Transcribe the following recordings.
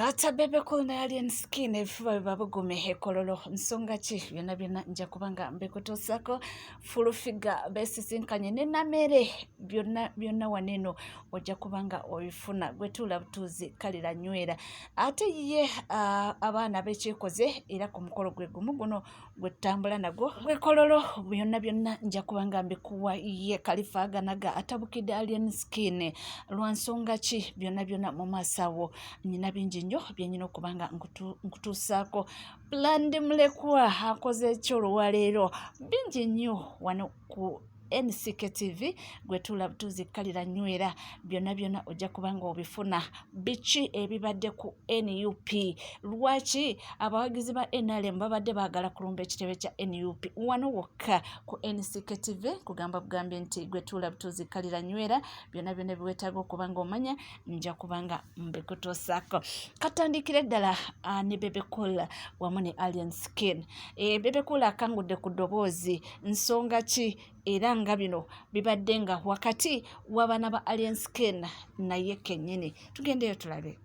Kata bebe kuna alien skin efuba babugume hekololo nsonga ki byonna nja kubanga mbekotosako full figure besisinkanye nenamere byonna waneno ojja kubanga obifuna gwetula butuzi kalira nywera ate ye abaana bekyikoze era ku mukolo gwe gumu guno gwetambula nagwo gwekololo byonna nja kubanga mbikuwa ye kalifaganaga atabukide alien skin lwansonga ki byonna mu masawo nyina bingi nnyo byenyina okubanga nkutuusaako Planned Mulekwa akoze ekyolwa leero bingi nnyo wano ku NCK TV gwetula butuzi kalira nywera byonna ojja kubanga obifuna biki ebibadde ku NUP lwaki abawagizi ba NRM babadde baagala kulumba ekitebe kya NUP wano wokka ku NCK TV kugamba bugambye nti gwetula butuzi kalira nywera byonna biwetaaga okubanga omanya nja kubanga mbekutosaako katandikire ddala ne Bebe Cool wamu ne Alien Skin Bebe Cool akangudde ku ddoboozi nsonga ki era nga bino bibadde nga wakati w'abaana ba Alien Skin naye kennyini tugendeyo tulabe.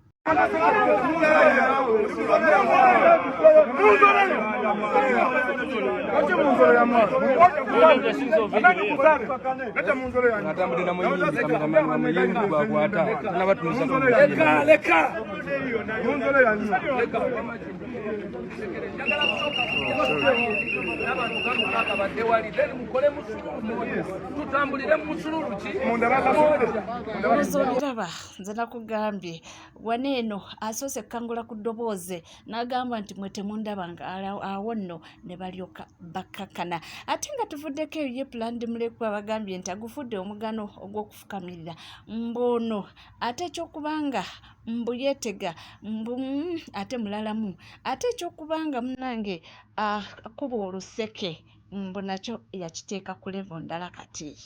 Olaba nze nakugambye waneeno asoose kangula ku ddobooze n'agamba nti mwe temundabanga awo nno ne balyoka bakakana ate nga tuvuddeko eyo ye Planned Mulekwa bagambye nti agufudde omugano ogw'okufukamirira mbono ate ekyokubanga mbu yeetega mbu ate mulalamu ate ekyokubanga munange akuba oluseke mbu nakyo yakiteeka ku level ndala kati.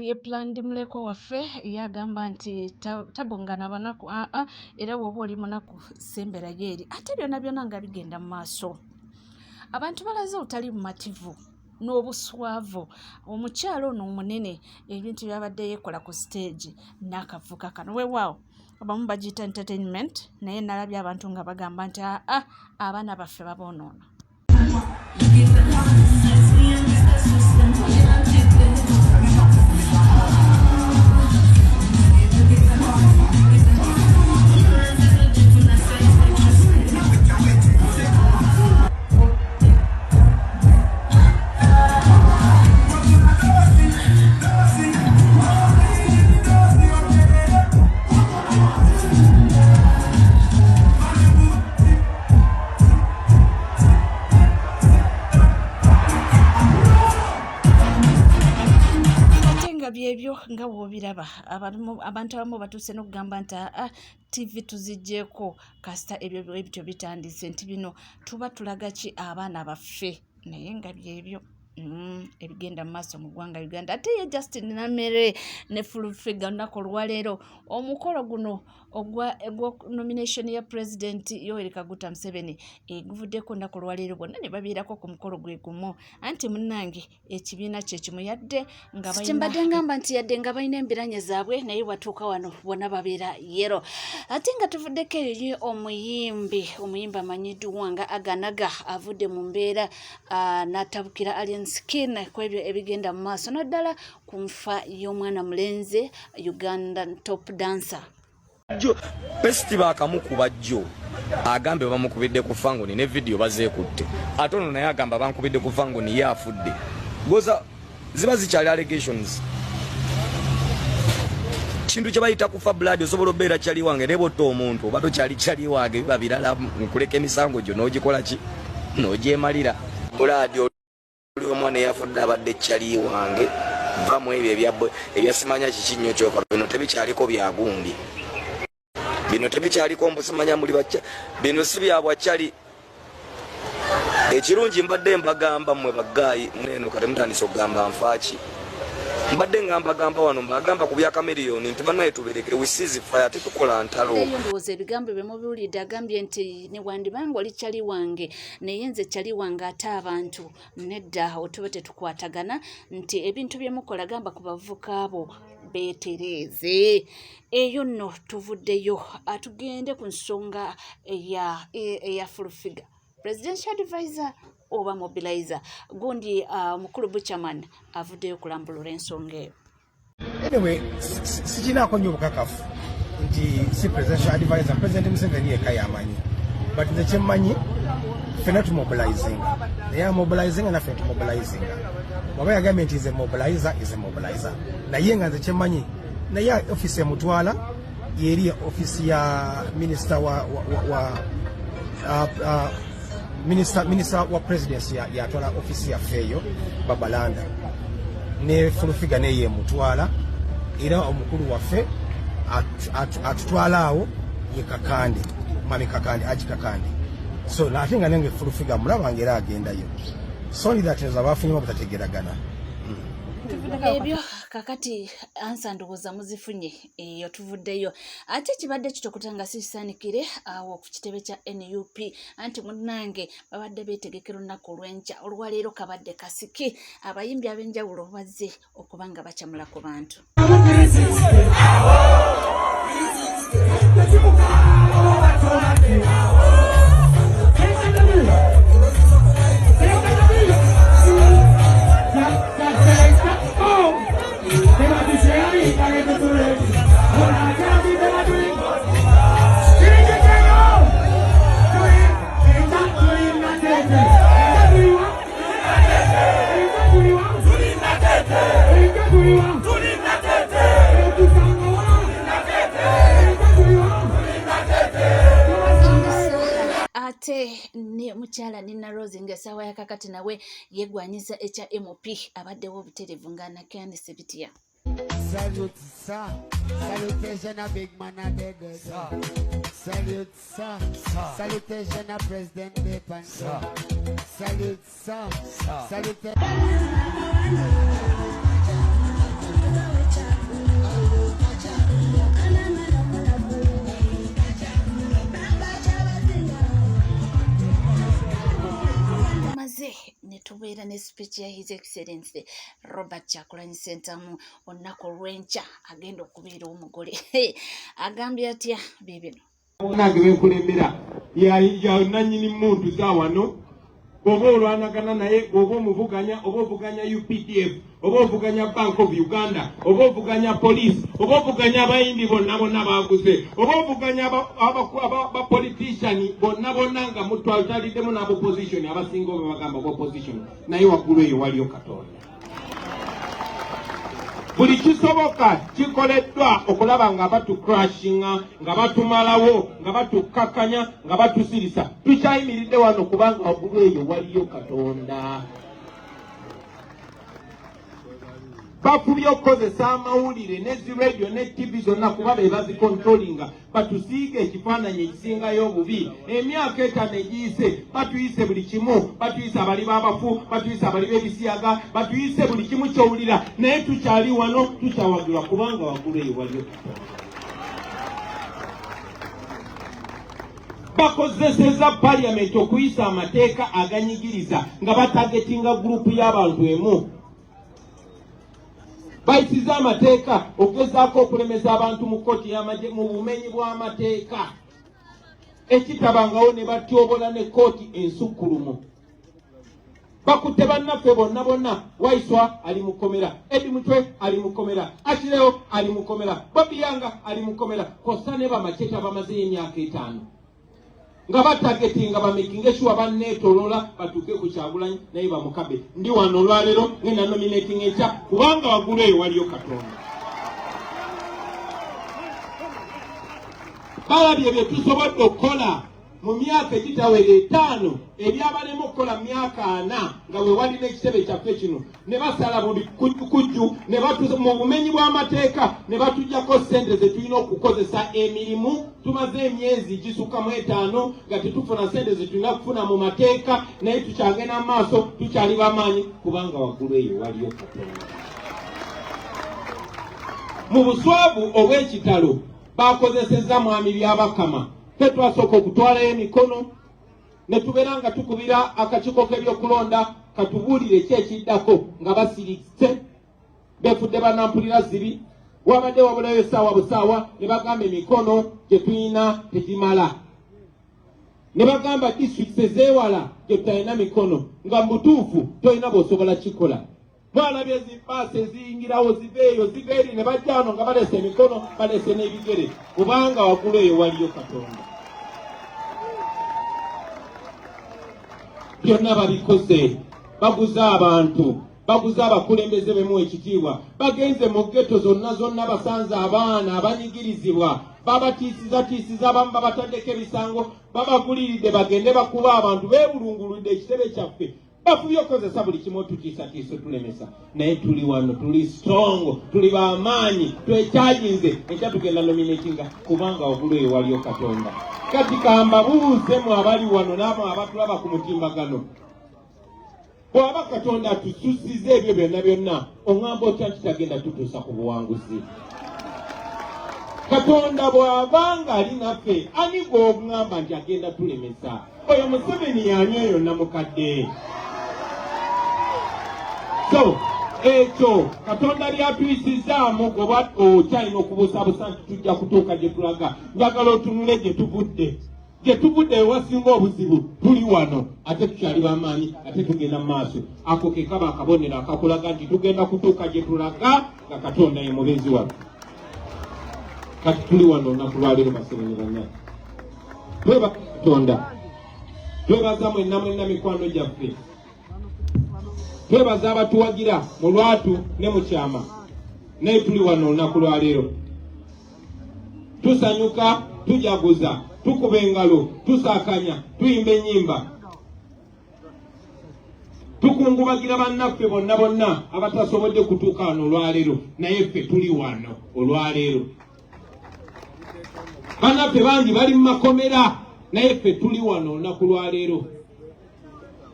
Ye Planned Mulekwa waffe yagamba nti tabongana banaku era bw'oba oli munaku sembera yeeri ate byonna nga bigenda mu maaso abantu balaze obutali bumativu n'obuswavu omukyalo ono omunene ebintu byabadde yekola ku stage n'akavuka kano weewaawo abamu bagiyita entertainment naye nalabye abantu nga bagamba nti abaana baffe baboonoona. Byebyo nga bw'obiraba abantu abamu batuuse n'okugamba nti TV tuziggyeko kasita ebyo bityo bitandise nti bino tuba tulaga ki abaana baffe naye nga byebyo ebigenda mu maaso mu ggwanga Uganda ate ye Justin Namere ne full figure olunaku olwaleero omukolo guno ogwa nomination ya President Yoweri Kaguta Museveni guvuddeko olunaku olwaleero bonna ne babeerako ku mukolo gwe gumu anti munnange ekibiina kye kimu yadde nga balina embiranye zaabwe naye watuuka wano bonna babeera yero ate nga tuvuddeko eyo ye omuyimbi amanyiddwa nga Aganaga avudde mu mbeera n'atabukira Alien Skin ku ebyo ebigenda mu maaso naddala ku nfa y'omwana mulenze Uganda top dancer. Besti bakamukuba jjo agambe bamukubidde ku fangoni ne video bazeekutte ate ono naye agamba bankubidde ku fangoni ye afudde goza ziba zikyali allegations ekintu kye bayita kufa blood osobola obeera kyali wange nebota omuntu oba tokyali kyali wange biba birala nkuleka emisango gyo n'ogikola ki n'ogyemalira blood oli omwana eyafudde abadde kyali wange vamu ebyo ebyasimanya kiki nnyo kyoka bino tebikyaliko byagundi bino tebikyaliko mbusimanya muli bacca bino si byabwakyali ekirungi mbadde mbagamba mmwe baggayi mweno kati mutandise okugamba nfaaki mbadde ngambagamba wano mbagamba ku bya kameriyoni nti bannaye tubereke wisizi fire tetukola ntalo eyo ndowooza ebigambo byemubiwulidde agambye nti newandibanga oli kyali wange naye nze kyali wange ate abantu nedda otuba tetukwatagana nti ebintu byemukola gamba ku bavuka abo beetereeze eyo nno tuvuddeyo atugende ku nsonga eya full figure presidential advisor oba mobilizer gundi mukulu Buchaman avuddeyo kulambulula ensonga eyo. Anyway, sikinaako nnyo obukakafu nti si presidential advisor president Museveni yekka yamanyi but nze kyemmanyi ffenna tumobilizinga naye amobilizinga naffe tumobilizinga waba yagambye nti nze mobilizer is a mobilizer naye nga nze kyemmanyi naye ofisi emutwala yeri ofisi ya minister Minister wa presidency yatwala ofisi yafeeyo Babalanda ne full figure ne ye mutwala era omukulu waffe atutwalaawo ye Kakande mami Kakande aji Kakande so natinga nenge full figure mulaba ngera agendayo so ni that is abafunye batategeragana ebyo kakati ansa ndowooza muzifunye eyo tuvuddeyo ate kibadde kitokutanga sisaanikire awo ku kitebe kya NUP anti munnange babadde beetegekera olunaku olw'enkya olwaleero kabadde kasiki abayimbi ab'enjawulo bazze okuba nga bakyamula ku bantu ate ne mukyala Nina Rose ng'essaawa ya kakati nawe yegwanyiza ekya MOP abaddewo obutereevu nga Nakandise Bitya. Salute, sir. Salutation a big man a dead. Salute, sir. Salutation a President Depan. Salute, sir. Salutation. Netubeera ne speech ya His Excellency Robert Kyagulanyi Ssentamu olunaku olw'enkya agenda okubeera omugole agambye atya bibino nange benkulembera ya nannyini muntu za wano oba olwanagana naye oba omuvuganya oba ovuganya UPDF oba ovuganya Bank of Uganda oba ovuganya police oba ovuganya abayimbi bonna bonna baguze oba ovuganya abapolitician bonna bonna nga mutwaliddemu n'abopposition abasinga obe bagamba opposition naye waggulu eyo waliyo Katonda buli kisoboka kikoleddwa okulaba nga batukrashinga nga batumalawo nga batukakanya nga batusirisa tukyayimiridde wano kubanga waggulu eyo waliyo Katonda bakubye okukozesa amawulire nezi radio ne TV zonna kuba be bazikontrolinga batusiiga ekifaananyi ekisingayo obubi emyaka 5 egiyise batuyise buli kimu batuyise abali b'abafu batuyise abali b'ebisiyaga batuyise buli kimu kyowulira naye tukyali wano tukyawagirwa kubanga waggulu eyo waliyo bakozeseza parliament okuyisa amateeka aganyigiriza nga batagetinga gurupu y'abantu emu bayisiza amateeka okugezaako okulemeza abantu mu kkooti y'amagye mu bumenyi bw'amateeka ekitabangawo ne batyobola ne kkooti ensukkulumu bakutte bannaffe bonna bonna Waiswa ali mu kkomera Edi Mutwe ali mu kkomera Akireo ali mu kkomera Bobi Yanga ali mu kkomera kosa ne bamaceta bamazeyo emyaka 5 nga batagetinga bamakinga sure banneetoloola batuuke ku Kyagulanyi naye bamukabe ndi wano olwaleero ngenda nominating ekya kubanga waggulu eyo waliyo Katonda balabye bye tusobodde okukola mu myaka egitawera 5 ebyabalemu okukola myaka 4 nga we wali n'ekitebe kyaffe kino ne basala buli kujju ne mu bumenyi bw'amateeka ne batujjako ssente ze tulina okukozesa emirimu tumaze emyezi gisukka mu 5 nga tetufuna ssente ze tulina kufuna mu mateeka naye tukyagenda mu maaso tukyali bamaanyi kubanga waggulu eyo waliyo Katonda. Mu buswavu obw'ekitalo bakozesezza mwami byabakama tetwasooka okutwalayo emikono ne tubeera nga tukubira akakiiko k'ebyokulonda katubuulire kyekiddako nga basirise befudde banampulira zibi wabadde wabulayo essaawa busaawa ne bagamba emikono gye tulina tegimala ne bagamba disitulikiti ezeewala gye tutalina mikono nga mu butuufu tolina bw'osobola kikola. Mwana byezipaase ziyingirawo ziveeyo ziveeri ne bajja wano nga balese emikono balese n'ebigere kubanga waggulu eyo waliyo Katonda. Byonna babikoze baguze abantu baguze abakulembeze bemu ekitiibwa bagenze mu ghetto zonna basanze abaana abanyigirizibwa babatiisiza abamu babataddeko ebisango babaguliridde bagende bakuba abantu beebulunguludde ekitebe kyaffe bafubye okukozesa buli kimu otutiisatiisa tulemesa naye tuli wano tuli strong tuli bamaanyi twekyayinze ekya tugenda nominatinga kubanga waggulu eyo waliyo Katonda. Kati kambabuuzemu abali wano n'abo abatulaba ku mutimbagano bw'aba Katonda atususiza ebyo byonna oŋŋamba otya nti tagenda tutuusa ku buwanguzi. Katonda bw'abanga ali naffe ani gw'oŋŋamba nti agenda tulemesa? Oyo Museveni y'ani eyo namukadde? So ekyo Katonda lyatuyisizaamu goba okyalina okubuusabuusa nti tujja kutuuka gye tulaga. Njagala otunule gye tuvudde ewasinga obuzibu tuli wano ate tukyali bamaanyi ate tugenda mu maaso. Ako ke kaba akabonero akakulaga nti tugenda kutuuka gye tulaga nga Katonda ye mubeezi waffe. Kati tuli wano olunaku lwaleero basenyi banya tweba Katonda twebaza mwenna mikwano gyaffe twebaza abatuwagira mu lwatu ne mu kyama naye tuli wano olunaku lwaleero tusanyuka tujaguza tukuba engalo tusaakanya tuyimba ennyimba tukungubagira bannaffe bonna abatasobodde kutuuka wano olwaleero naye ffe tuli wano olwaleero. Bannaffe bangi bali mu makomera naye ffe tuli wano olunaku lwaleero.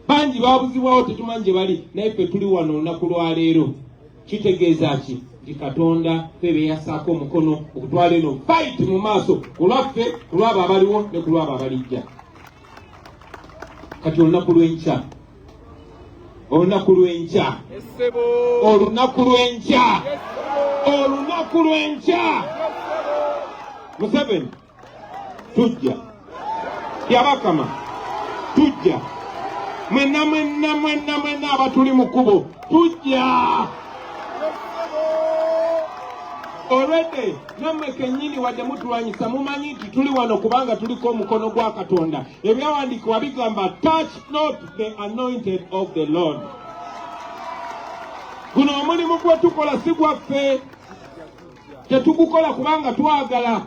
Bangi babuzibwawo tetumanyi gye bali naye ffe tuli wano olunaku lwaleero. Kitegeeza ki? Nti Katonda ffe beeyasaako omukono okutwala eno fight mu maaso ku lwaffe ku lwabo abaliwo ne ku lwabo abalijja. Kati olunaku lw'enkya Museveni tujja Byabakama tujja mwenna abatuli mu kkubo tujja olwedde nammwe kennyini wadde mutulwanyisa mumanyi nti tuli wano kubanga tuliko omukono gwa Katonda. Ebyawandiikibwa bigamba touch not the anointed of the Lord. Guno omulimu gwe tukola si gwaffe tetugukola kubanga twagala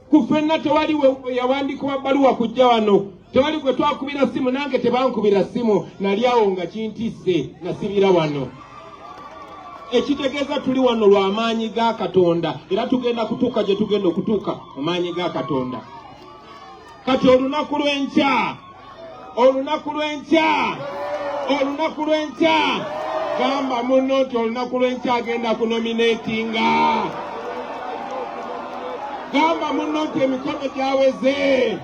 kufenna tewali yawandiikibwa bbaluwa kujja wano tewali gwe twakubira simu nange tebankubira simu nali awo nga kintisse nasibira wano. Ekitegeeza tuli wano lwa maanyi ga Katonda era tugenda kutuuka gye tugenda okutuuka mu maanyi ga Katonda. Kati olunaku lw'enkya gamba munno nti olunaku lw'enkya agenda kunominatinga. Gamba munno nti emikono gyaweze.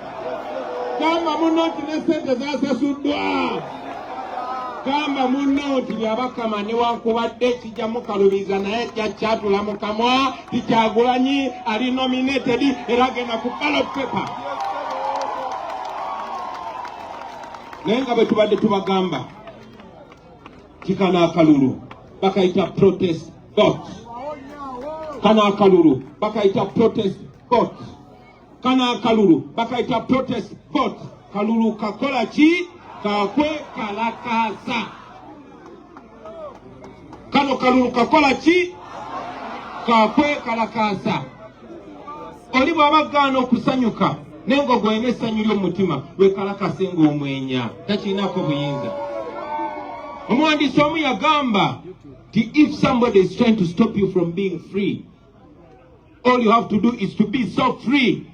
Gamba munno nti n'essente zasasuddwa. Gamba munno nti Byabakama newankubadde kijja mukalubiza naye kyatula mu kamwa Kyagulanyi ali nominated era agenda ku ballot paper. Naye nga bwe tubadde tubagamba kikana akalulu bakayita protest vote. Kana akalulu bakayita protest vote. Kana akalulu bakayita protest vote. Kalulu kakola ki? Kakwe kalakaasa. Kano kalulu kakola ki? Kakwe kalakaasa. oli bw'abagaana okusanyuka nengo gwene essanyu ly'omutima wekalakase ng'omwenya takirinako buyinza. Omuwandiisi omu yagamba nti if somebody is trying to stop you from being free, all you have to do is to be so free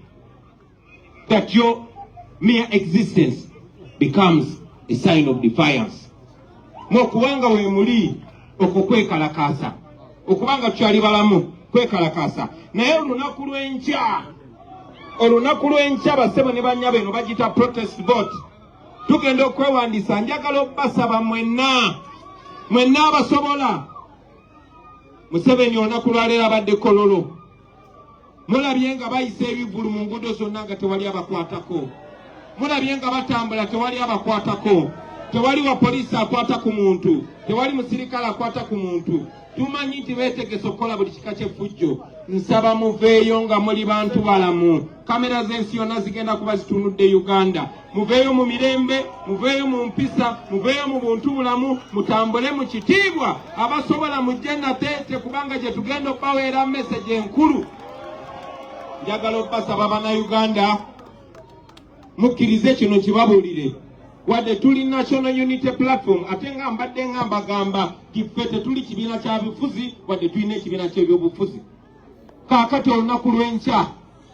that your mere existence becomes a sign of defiance. Mokubanga we muli okwo kwekalakaasa, okubanga tukyali balamu kwekalakaasa. Naye olunaku lw'enkya basebo ne bannyabo eno bagita protest vote, tugenda okwewandiisa. Njagala obbasaba mwenna abasobola. Museveni olunaku lwaleero abadde Kololo, mulabye nga bayisa ebivulu mu nguudo zonna nga tewali abakwatako. Mulabye nga batambula tewali abakwatako. Tewali wa poliisi akwata ku muntu, tewali musirikale akwata ku muntu. Tumanyi nti beetegese okukola buli kika ky'effujjo. Nsaba muveeyo nga muli bantu balamu. Kamera z'ensi yonna zigenda kuba zitunudde Uganda. Muveeyo mu mirembe, muveeyo mu mpisa, muveeyo mu buntu bulamu, mutambule mu kitiibwa. Abasobola mujje nate kubanga gye tugenda okubaweera message enkulu. Njagala obbasaba bannayuganda mukkirize kino kibabuulire. Wadde tuli National Unity Platform, ate nga mbadde nga mbagamba kiffe tetuli kibiina kya bufuzi wadde tulina ekibiina ky'ebyobufuzi. Kaakati olunaku lw'enkya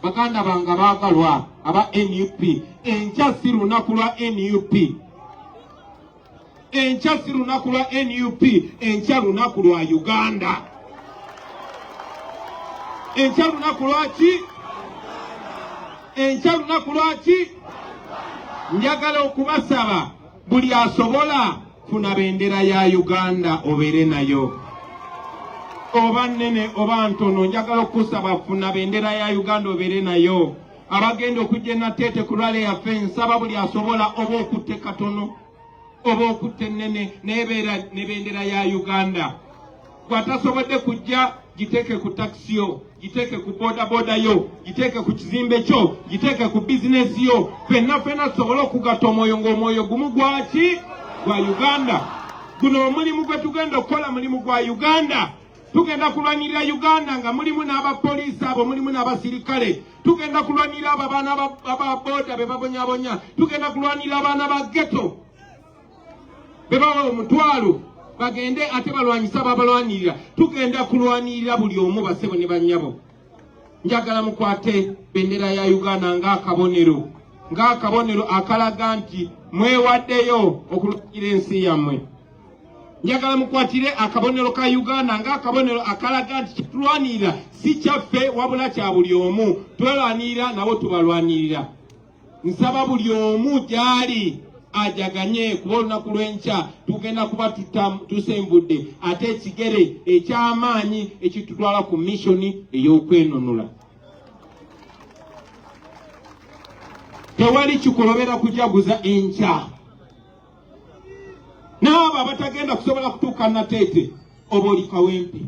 baganda bange baagalwa aba NUP, enkya si lunaku lwa NUP. Enkya si lunaku lwa NUP, enkya lunaku lwa Uganda. Enkya lunaku lwaki? Enkya lunaku lwaki? Njagala okubasaba buli asobola funa bendera ya Uganda obeere nayo. Oba nnene oba ntono, njagala okusaba funa bendera ya Uganda obeere nayo. Abagenda okujja nateete ku lwale yaffe nsaba buli asobola oba okutte katono oba okutte nnene nebeera ne bendera ya Uganda. Gwatasobodde kujja giteeke ku taxi yo, giteeke ku boda yo, giteeke ku kizimbe kyo, giteeke ku bizinesi yo. Fenna tusobole okugatta omwoyo ng'omwoyo gumu gwaki? Gwa Uganda. Guno omulimu gwe tugenda okukola mulimu gwa Uganda. Tugenda kulwanirira Uganda nga mulimu n'abapoliisi abo, mulimu n'abasirikale. Tugenda kulwanirira abo abaana ababoda be babonyabonya. Tugenda kulwanirira abaana ba ghetto be baba omutwalo bagende ate balwanyisa babalwanirira. Tugenda kulwanirira buli omu basebo ne bannyabo. Njagala mukwate bendera ya Uganda ng'akabonero akalaga nti mwewaddeyo okulwanirira ensi yammwe. Njagala mukwatire akabonero ka Uganda ng'akabonero akalaga nti kitulwanirira si kyaffe wabula kya buli omu. Twelwanirira nabo tubalwanirira. Nsaba buli omu gyali ajaganye kuba olunaku lw'enkya tugenda kuba tusembudde ate ekigere eky'amaanyi ekitutwala ku missoni ey'okwenunula. Tewali kikolobera kujaguza enkya. N'abo abatagenda kusobola kutuuka nateete, oba oli Kawempe,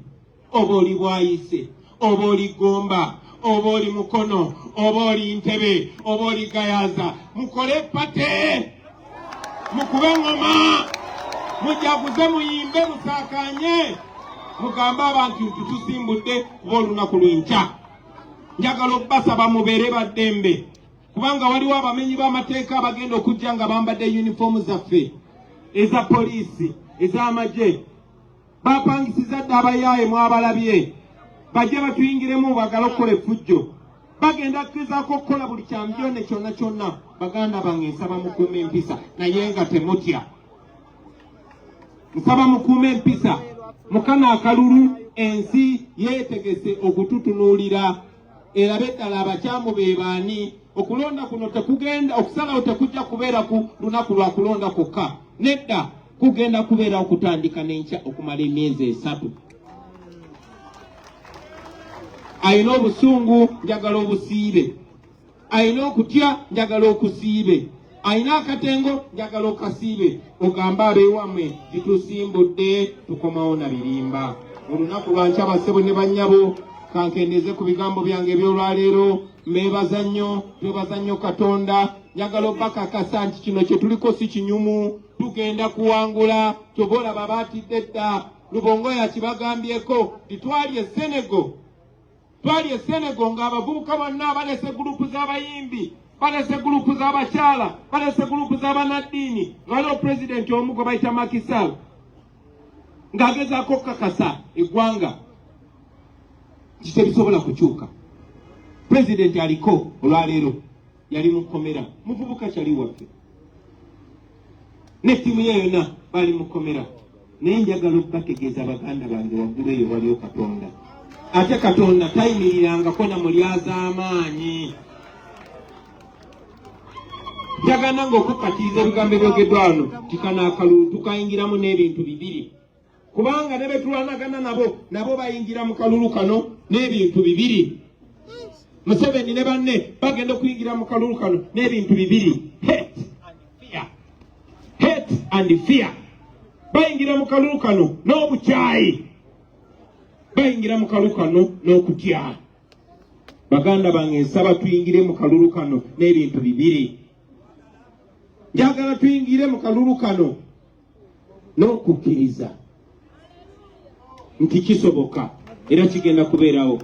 oba oli Bwayise, oba oli Gomba, oba oli Mukono, oba oli Ntebe, oba oli Gayaza, mukole pate, mukube ngoma, mujaguze, muyimbe, musaakanye, mugambe abantu tutusimbudde kuba olunaku lw'enkya. Njagala okubasaba mubeere baddembe, kubanga waliwo abamenyi b'amateeka abagenda okujja nga bambadde uniform zaffe eza poliisi ez'amagye. Bapangisiza dde abayaaye mwabalabye bajje batuyingiremu bagala okukola effujjo. Bagenda kugezaako okukola buli kyambyone kyonna kyonna. Baganda bange nsaba mukuuma empisa naye nga temutya. Nsaba mukuuma empisa. Mukana akalulu ensi yeetegese okututunuulira erabe ddala abakyamu be baani. Okulonda kuno tekugenda okusalawo tekujja kubeera ku lunaku lwa kulonda kwokka. Nedda kugenda kubeera okutandika n'enkya okumala emyezi 3. Ayina obusungu njagala obusiibe. Ayina okutya njagala okusiibe. Ayina akatengo njagala okasiibe. Ogamba abeewammwe titusimbudde tukomawo na birimba. Olunaku lwa nkya basebo ne bannyabo kankendeze ku bigambo byange ebyolwaleero. Mbebaza nnyo, twebaza nnyo Katonda. Njagala obbakakasa nti kino kye tuliko si kinyumu. Tugenda kuwangula. Tobola babaatidde dda. Lubongo yakibagambyeko. Titwali e Senegal twali e Senegal ng'abavubuka bonna balese gurupu z'abayimbi, balese gurupu z'abakyala, balese gurupu z'abanaddiini, ng'aliwo pulezidenti omu gwe bayita Macky Sall ng'agezaako okukakasa eggwanga tebisobola kukyuka. Pulezidenti aliko olwaleero yali mukomera, muvubuka kyali waffe ne ttiimu ye yonna bali mukomera. Naye njagala okubategeeza baganda bange waggulu eyo waliyo Katonda. Ate Katonda tayimirirangako na mulyaz'amaanyi. Njagala ng'okukatiza ebigambo ebyogeddwa wano tikana akalulu tukayingiramu n'ebintu bibiri. Kubanga ne betulanagana nabo bayingira mu kalulu kano n'ebintu bibiri. Museveni ne banne bagenda okuyingira mu kalulu kano n'ebintu bibiri. Hate and fear. Bayingira mu kalulu kano n'obukyayi. Bayingira mu kalulu kano n'okutya. Baganda bange nsaba tuyingire mu kalulu kano n'ebintu bibiri. Njagala tuyingire mu kalulu kano n'okukkiriza nti kisoboka era kigenda kubeerawo.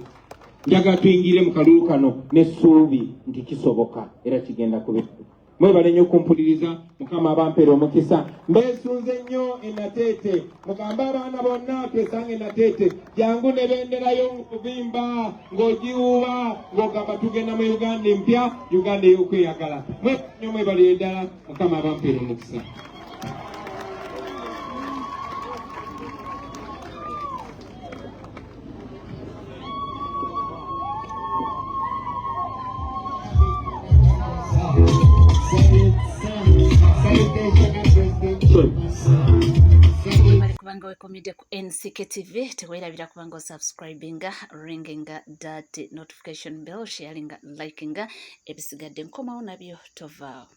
Njagala tuyingire mu kalulu kano n'essuubi nti kisoboka era kigenda kubeerawo. Mwebale nnyo okumpuliriza, Mukama abampeera omukisa. Mbeesunze nnyo e Nateete, mugambe abaana bonna twesange e Nateete. Jangu ne benderayo mu kuvimba ng'ogiwuuba ng'ogamba tugenda mu Uganda empya, Uganda ey'okweyagala. Mwebale ddala, Mukama abampeera omukisa. Kubanga wekomide ku NCK TV teweerabira kubanga subscribinga, ringinga that notification bell, sharinga, likinga, ebisigadde nkomawo nabyo tovaawo.